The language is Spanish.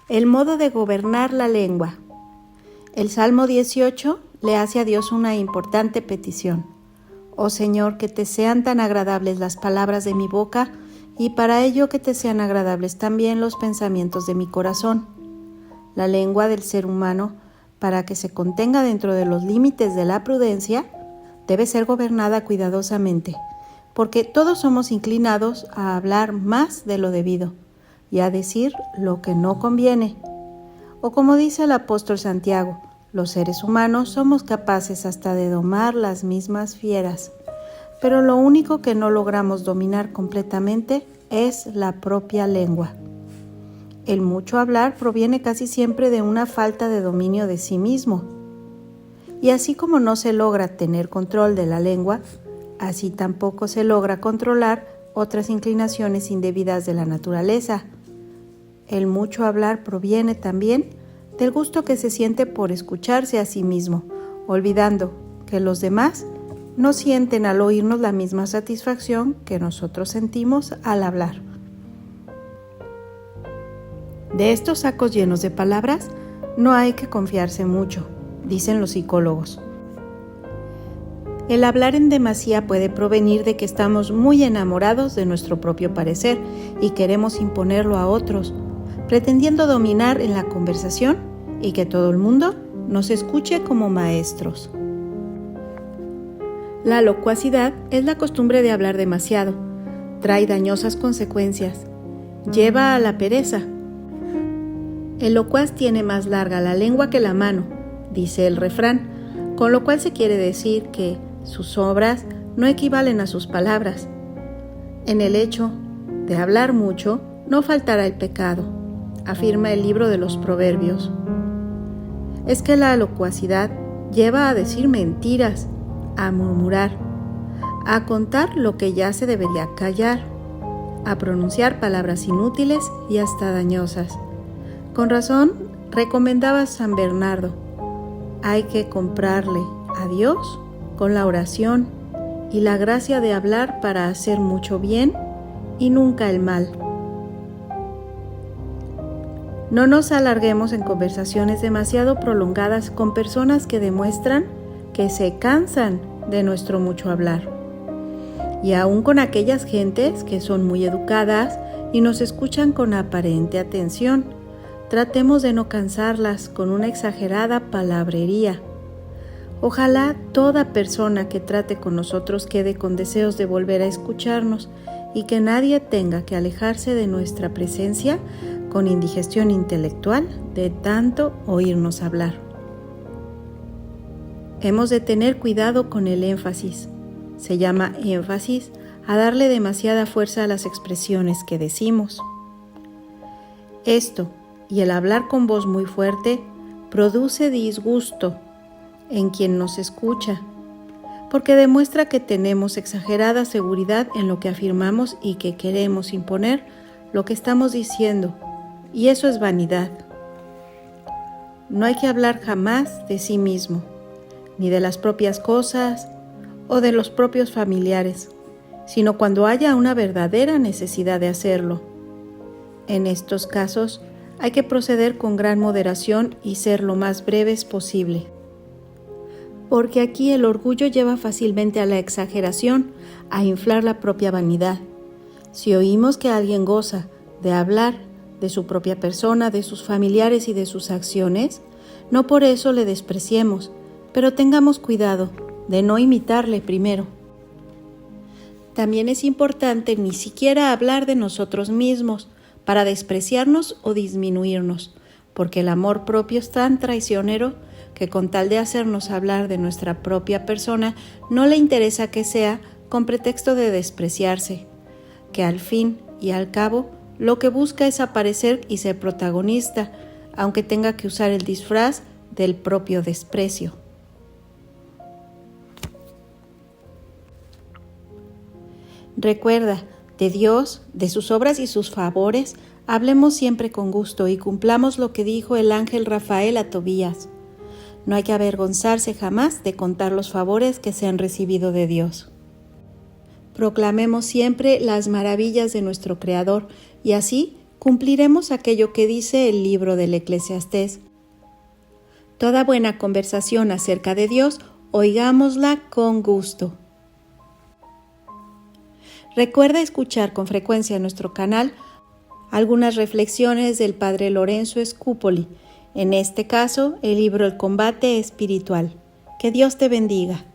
El modo de gobernar la lengua. El Salmo 18 le hace a Dios una importante petición. Oh Señor, que te sean tan agradables las palabras de mi boca, y para ello que te sean agradables también los pensamientos de mi corazón. La lengua del ser humano, para que se contenga dentro de los límites de la prudencia, debe ser gobernada cuidadosamente, porque todos somos inclinados a hablar más de lo debido y a decir lo que no conviene. O como dice el apóstol Santiago, los seres humanos somos capaces hasta de domar las mismas fieras, pero lo único que no logramos dominar completamente es la propia lengua. El mucho hablar proviene casi siempre de una falta de dominio de sí mismo. Y así como no se logra tener control de la lengua, así tampoco se logra controlar otras inclinaciones indebidas de la naturaleza. El mucho hablar proviene también del gusto que se siente por escucharse a sí mismo, olvidando que los demás no sienten al oírnos la misma satisfacción que nosotros sentimos al hablar. De estos sacos llenos de palabras no hay que confiarse mucho, dicen los psicólogos. El hablar en demasía puede provenir de que estamos muy enamorados de nuestro propio parecer y queremos imponerlo a otros, pretendiendo dominar en la conversación y que todo el mundo nos escuche como maestros. La locuacidad es la costumbre de hablar demasiado. Trae dañosas consecuencias. Lleva a la pereza. El locuaz tiene más larga la lengua que la mano, dice el refrán, con lo cual se quiere decir que sus obras no equivalen a sus palabras. En el hecho de hablar mucho no faltará el pecado, afirma el libro de los Proverbios. Es que la locuacidad lleva a decir mentiras, a murmurar, a contar lo que ya se debería callar, a pronunciar palabras inútiles y hasta dañosas. Con razón, recomendaba San Bernardo, hay que comprarle a Dios con la oración y la gracia de hablar para hacer mucho bien y nunca el mal. No nos alarguemos en conversaciones demasiado prolongadas con personas que demuestran que se cansan de nuestro mucho hablar. Y aún con aquellas gentes que son muy educadas y nos escuchan con aparente atención, tratemos de no cansarlas con una exagerada palabrería. Ojalá toda persona que trate con nosotros quede con deseos de volver a escucharnos y que nadie tenga que alejarse de nuestra presencia con indigestión intelectual de tanto oírnos hablar. Hemos de tener cuidado con el énfasis. Se llama énfasis a darle demasiada fuerza a las expresiones que decimos. Esto y el hablar con voz muy fuerte produce disgusto en quien nos escucha, porque demuestra que tenemos exagerada seguridad en lo que afirmamos y que queremos imponer lo que estamos diciendo, y eso es vanidad. No hay que hablar jamás de sí mismo, ni de las propias cosas o de los propios familiares, sino cuando haya una verdadera necesidad de hacerlo. En estos casos hay que proceder con gran moderación y ser lo más breves posible. Porque aquí el orgullo lleva fácilmente a la exageración, a inflar la propia vanidad. Si oímos que alguien goza de hablar de su propia persona, de sus familiares y de sus acciones, no por eso le despreciemos, pero tengamos cuidado de no imitarle primero. También es importante ni siquiera hablar de nosotros mismos para despreciarnos o disminuirnos, porque el amor propio es tan traicionero que con tal de hacernos hablar de nuestra propia persona, no le interesa que sea con pretexto de despreciarse, que al fin y al cabo lo que busca es aparecer y ser protagonista, aunque tenga que usar el disfraz del propio desprecio. Recuerda, de Dios, de sus obras y sus favores, hablemos siempre con gusto y cumplamos lo que dijo el ángel Rafael a Tobías. No hay que avergonzarse jamás de contar los favores que se han recibido de Dios. Proclamemos siempre las maravillas de nuestro Creador y así cumpliremos aquello que dice el libro del Eclesiastés. Toda buena conversación acerca de Dios, oigámosla con gusto. Recuerda escuchar con frecuencia en nuestro canal algunas reflexiones del Padre Lorenzo Scupoli, en este caso el libro El combate espiritual. Que Dios te bendiga.